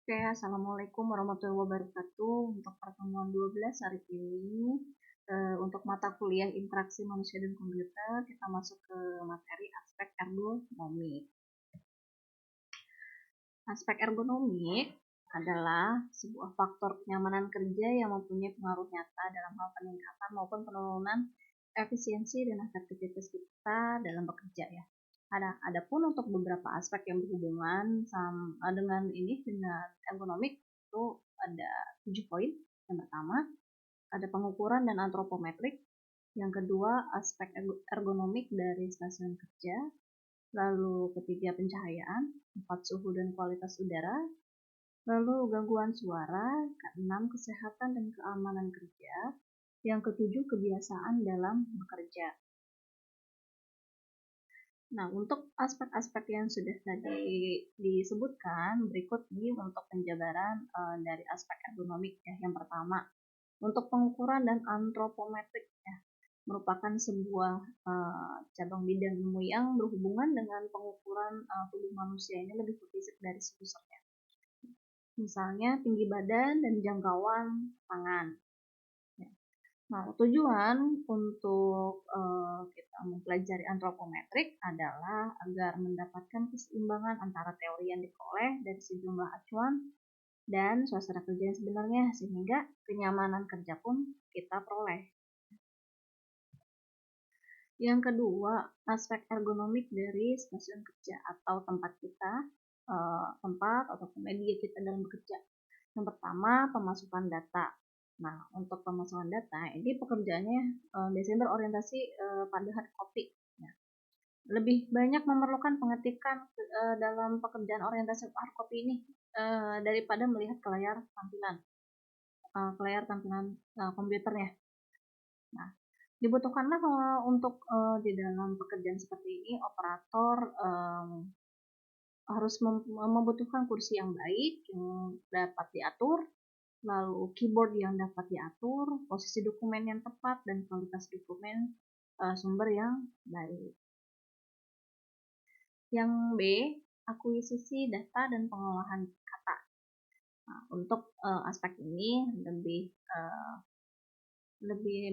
Oke, Assalamualaikum warahmatullahi wabarakatuh. Untuk pertemuan 12 hari ini, untuk mata kuliah interaksi manusia dan komputer, kita masuk ke materi aspek ergonomik. Aspek ergonomik adalah sebuah faktor kenyamanan kerja yang mempunyai pengaruh nyata dalam hal peningkatan maupun penurunan efisiensi dan efektivitas kita dalam bekerja ya. Adapun untuk beberapa aspek yang berhubungan dengan ergonomik itu ada 7 poin. Yang pertama, ada pengukuran dan antropometrik. Yang kedua, aspek ergonomik dari stasiun kerja. Lalu ketiga, pencahayaan. 4, suhu dan kualitas udara. Lalu gangguan suara. Keenam, kesehatan dan keamanan kerja. Yang ketujuh, kebiasaan dalam bekerja. Nah, untuk aspek-aspek yang sudah tadi disebutkan, berikut ini untuk penjabaran dari aspek ergonomik ya. Yang pertama, untuk pengukuran dan antropometrik ya, merupakan sebuah cabang bidang ilmu yang berhubungan dengan pengukuran tubuh manusia. Ini lebih ke fisik dari usernya. Misalnya tinggi badan dan jangkauan tangan. Nah, tujuan untuk kita mempelajari antropometrik adalah agar mendapatkan keseimbangan antara teori yang diperoleh dari sejumlah acuan dan suasana kerja yang sebenarnya, sehingga kenyamanan kerja pun kita peroleh. Yang kedua, aspek ergonomik dari stasiun kerja atau tempat kita, tempat atau media kita dalam bekerja. Yang pertama, pemasukan data. Nah, untuk pemasukan data, ini pekerjaannya biasanya berorientasi pada hard copy. Ya. Lebih banyak memerlukan pengetikan dalam pekerjaan orientasi hard copy ini daripada melihat ke layar tampilan komputernya. Nah, dibutuhkanlah untuk di dalam pekerjaan seperti ini, operator harus membutuhkan kursi yang baik, yang dapat diatur, lalu keyboard yang dapat diatur, posisi dokumen yang tepat, dan kualitas dokumen sumber yang baik. Yang B, akuisisi data dan pengolahan kata. Nah, untuk aspek ini lebih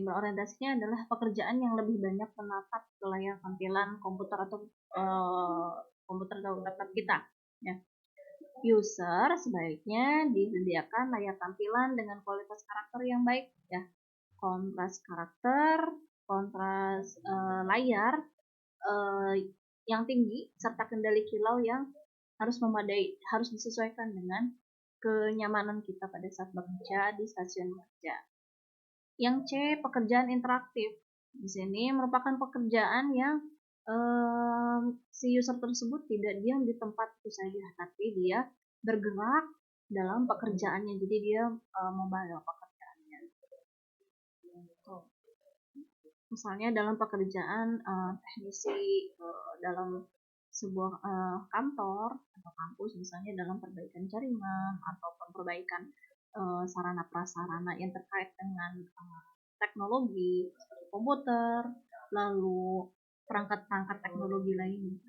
berorientasinya adalah pekerjaan yang lebih banyak menatap ke layar tampilan komputer atau laptop kita. Ya. User sebaiknya disediakan layar tampilan dengan kualitas karakter yang baik, ya. Kontras karakter, kontras layar yang tinggi, serta kendali kilau yang harus memadai, harus disesuaikan dengan kenyamanan kita pada saat bekerja di stasiun kerja. Yang C, pekerjaan interaktif. Di sini merupakan pekerjaan yang si user tersebut tidak diam di tempat itu saja, tapi dia bergerak dalam pekerjaannya. Jadi dia mobile pekerjaannya. Misalnya dalam pekerjaan teknisi dalam sebuah kantor atau kampus, misalnya dalam perbaikan jaringan ataupun perbaikan sarana prasarana yang terkait dengan teknologi seperti komputer, lalu perangkat-perangkat teknologi lainnya.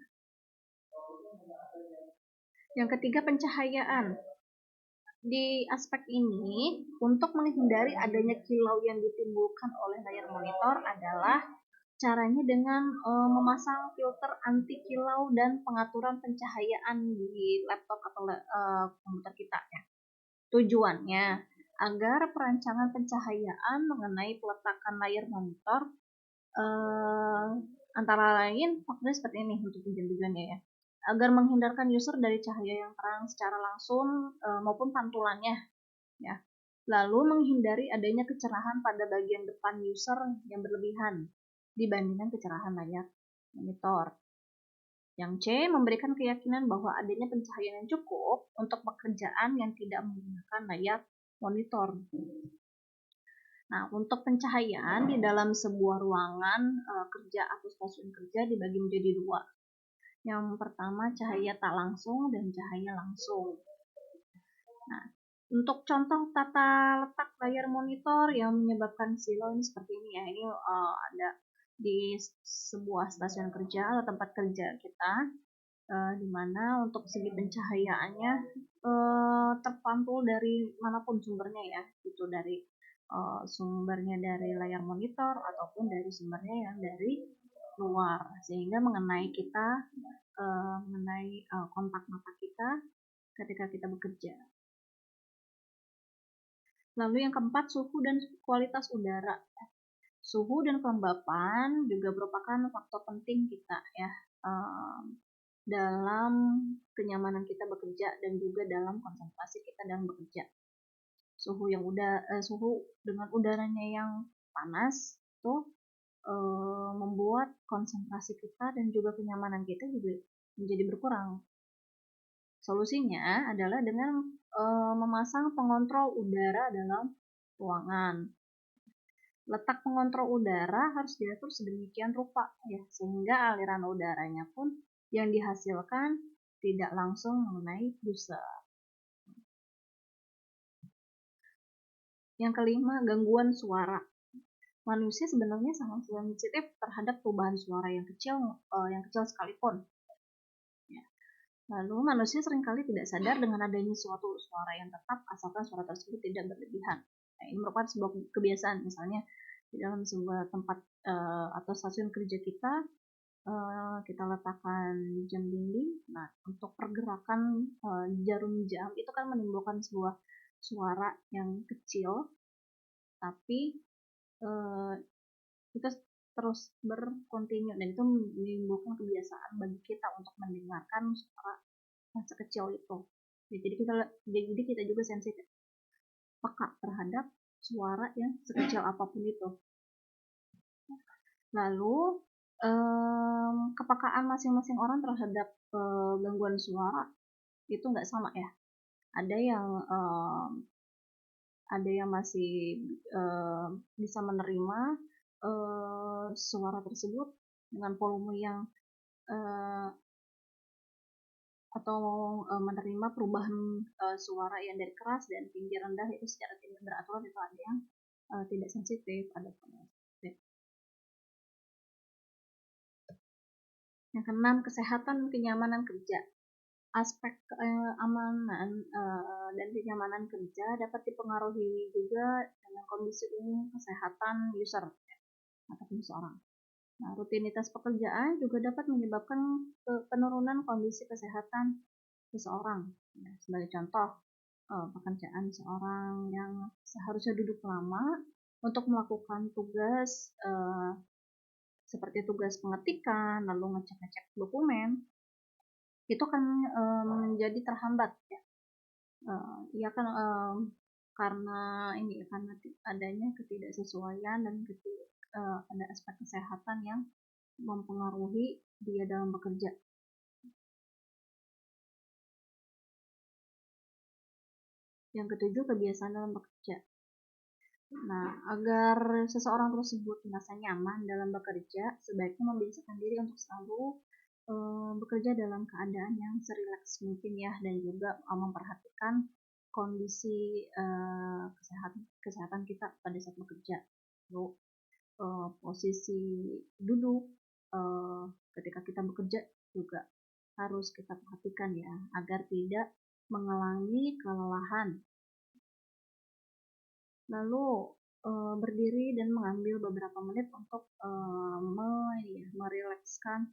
Yang ketiga, pencahayaan. Di aspek ini, untuk menghindari adanya kilau yang ditimbulkan oleh layar monitor adalah caranya dengan memasang filter anti kilau dan pengaturan pencahayaan di laptop atau komputer kita ya. Tujuannya agar perancangan pencahayaan mengenai peletakan layar monitor antara lain faktornya seperti ini untuk tujuan-tujuannya ya. Agar menghindarkan user dari cahaya yang terang secara langsung maupun pantulannya ya. Lalu menghindari adanya kecerahan pada bagian depan user yang berlebihan dibandingkan kecerahan layar monitor. Yang C, memberikan keyakinan bahwa adanya pencahayaan yang cukup untuk pekerjaan yang tidak menggunakan layar monitor. Nah, untuk pencahayaan di dalam sebuah ruangan kerja atau stasiun kerja dibagi menjadi dua. Yang pertama, cahaya tak langsung dan cahaya langsung. Nah, untuk contoh tata letak layar monitor yang menyebabkan silau ini seperti ini ya. Ini ada di sebuah stasiun kerja atau tempat kerja kita, di mana untuk segi pencahayaannya terpantul dari manapun sumbernya ya, itu dari sumbernya dari layar monitor ataupun dari sumbernya yang dari luar, sehingga mengenai kita, mengenai kontak mata kita ketika kita bekerja. Lalu yang keempat, suhu dan kualitas udara. Suhu dan kelembapan juga merupakan faktor penting kita ya, dalam kenyamanan kita bekerja dan juga dalam konsentrasi kita dalam bekerja. Suhu dengan udaranya yang panas itu membuat konsentrasi kita dan juga kenyamanan kita juga menjadi berkurang. Solusinya adalah dengan memasang pengontrol udara dalam ruangan. Letak pengontrol udara harus diatur sedemikian rupa ya, sehingga aliran udaranya pun yang dihasilkan tidak langsung mengenai user. Yang kelima, gangguan suara. Manusia sebenarnya sangat sensitif terhadap perubahan suara yang kecil sekalipun. Ya. Lalu manusia seringkali tidak sadar dengan adanya suatu suara yang tetap asalkan suara tersebut tidak berlebihan. Nah, ini merupakan sebuah kebiasaan, misalnya di dalam sebuah tempat atau stasiun kerja kita, kita letakkan jam dinding. Nah, untuk pergerakan jarum jam itu kan menimbulkan sebuah suara yang kecil, tapi kita terus berkontinu dan itu menimbulkan kebiasaan bagi kita untuk mendengarkan suara yang sekecil itu. Jadi kita juga sensitif, peka terhadap suara yang sekecil apapun itu. Lalu kepekaan masing-masing orang terhadap gangguan suara itu nggak sama ya. Ada yang masih bisa menerima suara tersebut dengan volume yang atau menerima perubahan suara yang dari keras dan tinggi rendah itu secara tidak beraturan. Itu ada yang tidak sensitif, ada yang sensitif. Yang keenam, kesehatan dan kenyamanan kerja. Aspek keamanan dan kenyamanan kerja dapat dipengaruhi juga dengan kondisi umum kesehatan user ataupun seseorang. Nah, rutinitas pekerjaan juga dapat menyebabkan penurunan kondisi kesehatan seseorang. Nah, sebagai contoh, pekerjaan seorang yang seharusnya duduk lama untuk melakukan tugas seperti tugas pengetikan, lalu ngecek-ngecek dokumen, itu kan menjadi terhambat ya. Ya kan karena adanya ketidaksesuaian dan ada aspek kesehatan yang mempengaruhi dia dalam bekerja. Yang ketujuh, kebiasaan dalam bekerja. Nah, agar seseorang tersebut merasa nyaman dalam bekerja, sebaiknya membiasakan diri untuk selalu bekerja dalam keadaan yang serileks mungkin ya, dan juga memperhatikan kondisi kesehatan kita pada saat bekerja. Lalu posisi duduk ketika kita bekerja juga harus kita perhatikan ya, agar tidak mengalami kelelahan. Lalu berdiri dan mengambil beberapa menit untuk merilekskan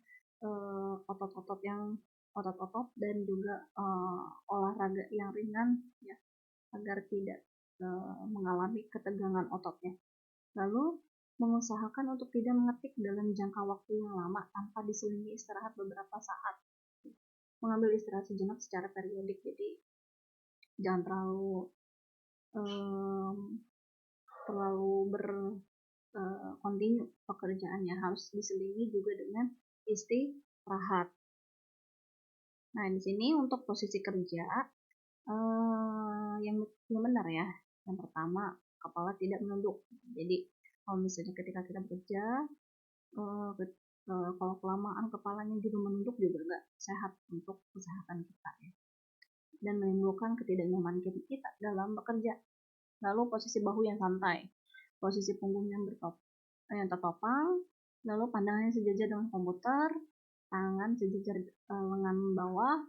otot-otot dan juga olahraga yang ringan ya, agar tidak mengalami ketegangan ototnya. Lalu mengusahakan untuk tidak mengetik dalam jangka waktu yang lama tanpa diselingi istirahat beberapa saat. Mengambil istirahat sejenak secara periodik, jadi jangan terlalu kontinu pekerjaannya, harus diselingi juga dengan istirahat. Nah, di sini untuk posisi kerja yang benar ya. Yang pertama, kepala tidak menunduk. Jadi kalau misalnya ketika kita bekerja, kalau kelamaan kepalanya juga menunduk juga nggak sehat untuk kesehatan kita ya, dan menimbulkan ketidaknyamanan kita dalam bekerja. Lalu posisi bahu yang santai, posisi punggung yang tertopang, lalu pandangannya sejajar dengan komputer, tangan sejajar lengan bawah,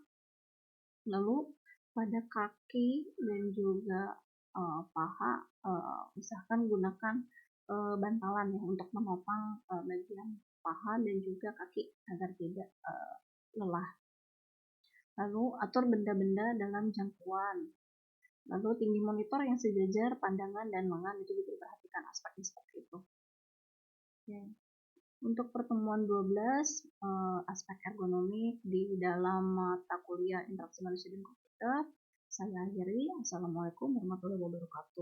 lalu pada kaki dan juga paha, usahakan gunakan bantalan ya untuk menopang bagian paha dan juga kaki agar tidak lelah. Lalu atur benda-benda dalam jangkauan. Lalu tinggi monitor yang sejajar pandangan dan lengan, itu juga diperhatikan aspeknya seperti itu. Oke. Untuk pertemuan 12, aspek ergonomik di dalam mata kuliah interaksi manusia dan komputer, saya akhiri. Assalamualaikum warahmatullahi wabarakatuh.